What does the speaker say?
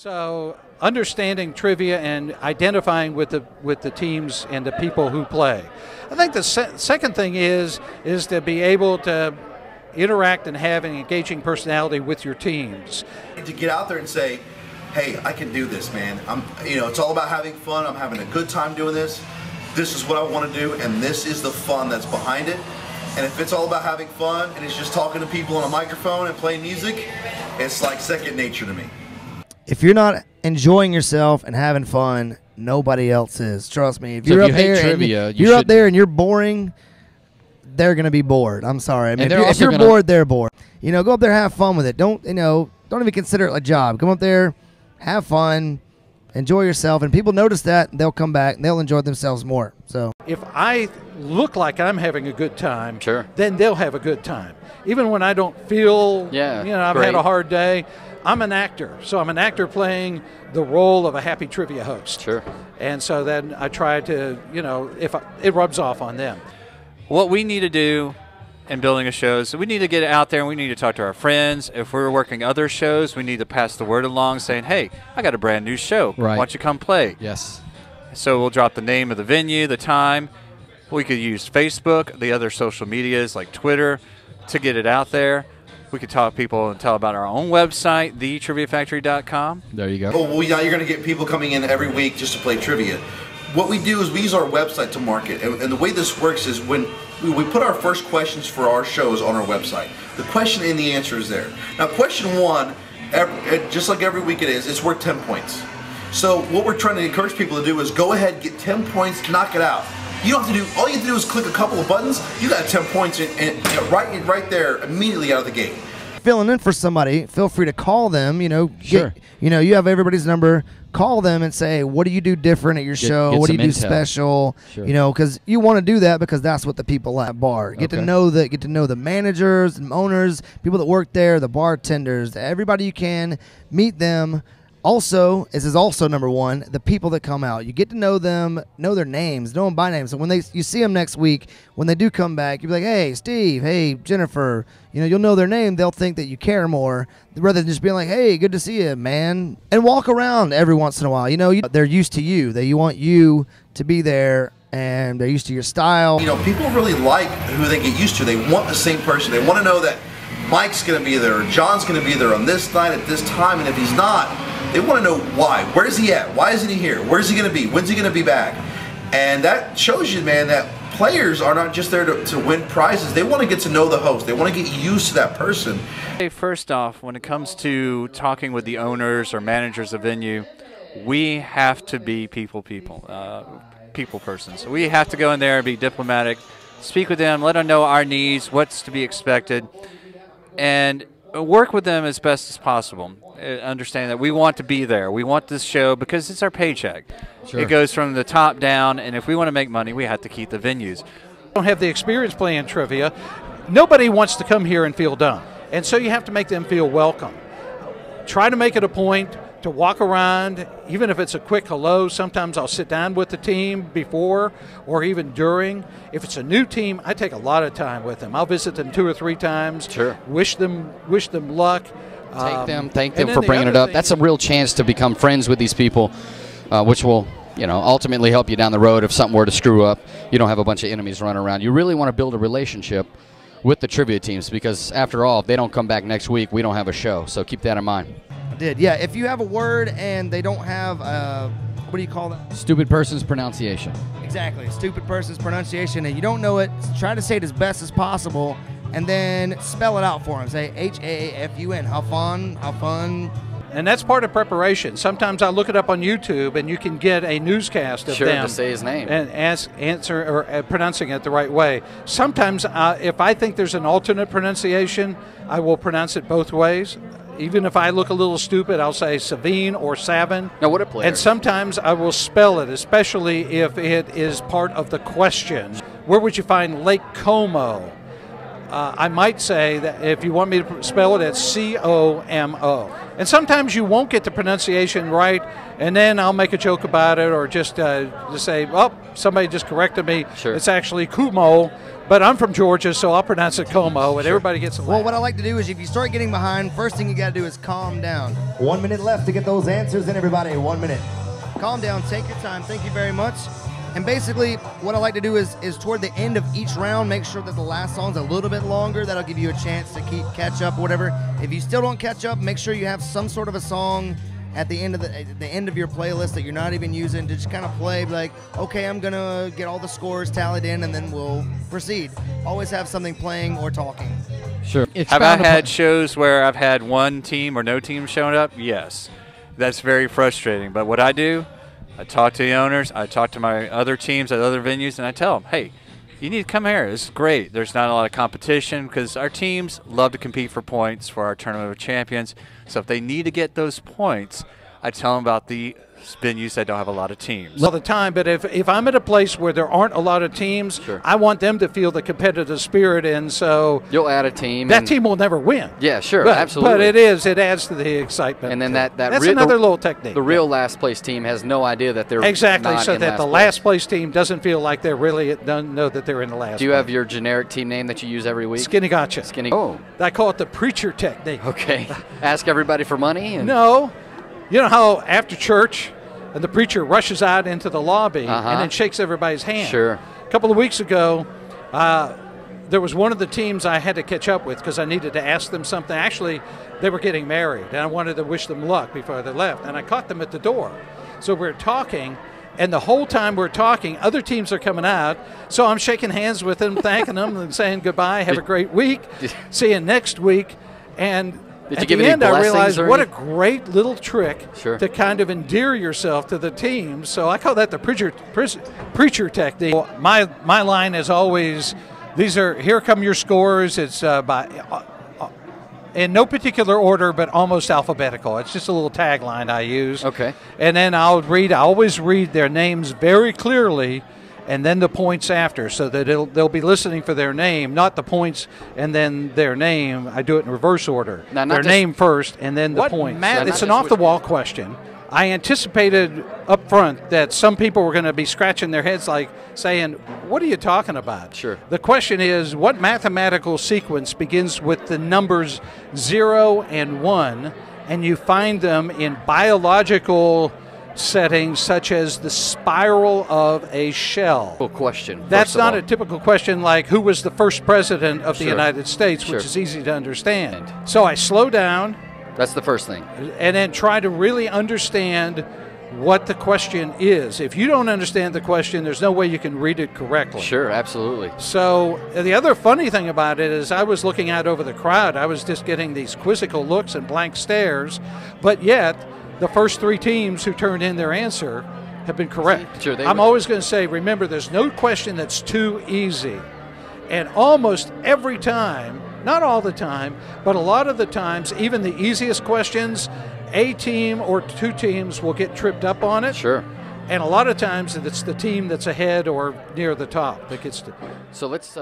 So understanding trivia and identifying with the teams and the people who play. I think the second thing is to be able to interact and have an engaging personality with your teams. To get out there and say, hey, I can do this, man. It's all about having fun. I'm having a good time doing this. This is what I want to do, and this is the fun that's behind it. And if it's all about having fun and it's just talking to people on a microphone and playing music, it's like second nature to me. If you're not enjoying yourself and having fun, nobody else is. Trust me. If So you're if up you hate there, trivia, and you you're up should- there and you're boring, they're gonna be bored. I'm sorry. I mean, And they're if also you're gonna- bored, they're bored. Go up there, have fun with it. Don't even consider it a job. Come up there, have fun, enjoy yourself, and people notice that, and they'll come back and they'll enjoy themselves more. So If I look like I'm having a good time, Sure. then they'll have a good time. Even when I don't feel, Yeah, I've great. had a hard day, I'm an actor. So I'm an actor playing the role of a happy trivia host. Sure. And so then I try to, it rubs off on them. What we need to do in building a show is we need to get out there and we need to talk to our friends. If we're working other shows, we need to pass the word along saying, hey, I got a brand new show. Right. Why don't you come play? Yes. So we'll drop the name of the venue, the time. We could use Facebook, the other social medias like Twitter to get it out there. We could talk to people and tell about our own website, thetriviafactory.com. There you go. Oh, well, now you're going to get people coming in every week just to play trivia. What we do is we use our website to market, and the way this works is when we put our first questions for our shows on our website. The question and the answer is there. Now, question one, just like every week it's worth 10 points. So what we're trying to encourage people to do is go ahead, get 10 points, knock it out. You don't have to do, all you have to do is click a couple of buttons, you got 10 points and right there immediately out of the gate. filling in for somebody, feel free to call them. Sure. You have everybody's number. Call them and say, what do you do different at your show? get What do you some do intel. special? Sure. Because you want to do that because that's what the people at bar get to Okay. know. Get to know the managers and owners, people that work there, the bartenders, everybody you can meet them. Also, this is also number one, the people that come out. You get to know them, know their names, know them by name. So when you see them next week, when they do come back, you'll be like, hey, Steve, hey, Jennifer. You'll know their name. They'll think that you care more rather than just being like, hey, good to see you, man. And walk around every once in a while. They're used to you. They want you to be there, and they're used to your style. People really like who they get used to. They want the same person. They want to know that Mike's going to be there, or John's going to be there on this night at this time, and if he's not, they want to know why. Where is he at? Why isn't he here? Where's he going to be? When's he going to be back? And that shows you, man, that players are not just there to win prizes. They want to get to know the host. They want to get used to that person. Hey, first off, when it comes to talking with the owners or managers of venue, we have to be people persons. So we have to go in there and be diplomatic, speak with them, let them know our needs, what's to be expected, and work with them as best as possible. Understand that we want to be there. We want this show because it's our paycheck. Sure. It goes from the top down, and if we want to make money, we have to keep the venues. Don't have the experience playing trivia. Nobody wants to come here and feel dumb. And so you have to make them feel welcome. Try to make it a point to walk around, even if it's a quick hello. Sometimes I'll sit down with the team before or even during. If it's a new team, I take a lot of time with them. I'll visit them 2 or 3 times. Sure. Wish them luck. Thank them and then for the bringing it other up. thing- That's a real chance to become friends with these people, which will, ultimately help you down the road if something were to screw up. You don't have a bunch of enemies running around. You really want to build a relationship with the trivia teams because, after all, if they don't come back next week, we don't have a show. So keep that in mind. Yeah, if you have a word and they don't have, what do you call that? Stupid person's pronunciation. Exactly, stupid person's pronunciation, and you don't know it, try to say it as best as possible, and then spell it out for them. Say H-A-A-F-U-N, have fun. And that's part of preparation. Sometimes I look it up on YouTube, and you can get a newscast of Sure, them. to say his name. And answer or pronouncing it the right way. Sometimes if I think there's an alternate pronunciation, I will pronounce it both ways. Even if I look a little stupid, I'll say Savine or Savin. Now, what a player. And sometimes I will spell it, especially if it is part of the question. Where would you find Lake Como? I might say that if you want me to spell it, it's COMO. And sometimes you won't get the pronunciation right, and then I'll make a joke about it or just say, oh, somebody just corrected me. Sure. It's actually Kumo, but I'm from Georgia, so I'll pronounce it Como, and everybody gets a laugh. Well, what I like to do is if you start getting behind, first thing you got to do is calm down. 1 minute left to get those answers in, everybody. 1 minute. Calm down. Take your time. Thank you very much. And basically, what I like to do is toward the end of each round, make sure that the last song's a little bit longer. That'll give you a chance to catch up or whatever. If you still don't catch up, make sure you have some sort of a song at the end of your playlist that you're not even using to just kind of play like, okay, I'm gonna get all the scores tallied in and then we'll proceed. Always have something playing or talking. Sure. Have I had shows where I've had one team or no team showing up? Yes. That's very frustrating. But what I do, I talk to the owners, I talk to my other teams at other venues, and I tell them, hey, you need to come here. This is great. There's not a lot of competition because our teams love to compete for points for our Tournament of Champions. So if they need to get those points, I tell them about the venues that don't have a lot of teams. All the time, but if I'm at a place where there aren't a lot of teams, Sure. I want them to feel the competitive spirit, and so You'll add a team. that team will never win. Yeah, sure, but, absolutely. But it adds to the excitement. And then that's another little technique. The real last place team has no idea that they're exactly, not so in that the place. last place team doesn't feel like they're really don't know that they're in the last. Do you place. have your generic team name that you use every week? Skinny Gotcha? Skinny. Oh, I call it the preacher technique. okay. Ask everybody for money. And No, you know how after church, and the preacher rushes out into the lobby and then shakes everybody's hand. Sure. A couple of weeks ago, there was one of the teams I had to catch up with because I needed to ask them something. Actually, they were getting married, and I wanted to wish them luck before they left, and I caught them at the door. So we're talking, and the whole time we're talking, other teams are coming out, so I'm shaking hands with them, thanking them, and saying goodbye, have a great week, see you next week, and Did you at give the any end, I blessings realized or what a anything? great little trick Sure. to kind of endear yourself to the team. So I call that the preacher technique. My line is always, here come your scores. It's in no particular order, but almost alphabetical. It's just a little tagline I use. Okay. And then I always read their names very clearly, and then the points after, so that they'll be listening for their name, not the points and then their name. I do it in reverse order. Now, not their just- name first and then the points. So It's not an just off-the-wall question. I anticipated up front that some people were going to be scratching their heads like saying, what are you talking about? Sure. The question is, what mathematical sequence begins with the numbers 0 and 1, and you find them in biological settings such as the spiral of a shell? Cool question. That's first of not all. a typical question like who was the first president of the Sure. United States, Sure. which is easy to understand. So I slow down That's the first thing. and then try to really understand what the question is. If you don't understand the question, there's no way you can read it correctly. Sure, absolutely. So the other funny thing about it is I was looking out over the crowd. I was just getting these quizzical looks and blank stares, but yet the first three teams who turned in their answer have been correct. Sure, they I'm were. always going to say, remember, there's no question that's too easy. And almost every time, not all the time, but a lot of the times, even the easiest questions, a team or two teams will get tripped up on it. Sure. And a lot of times it's the team that's ahead or near the top that gets to. So let's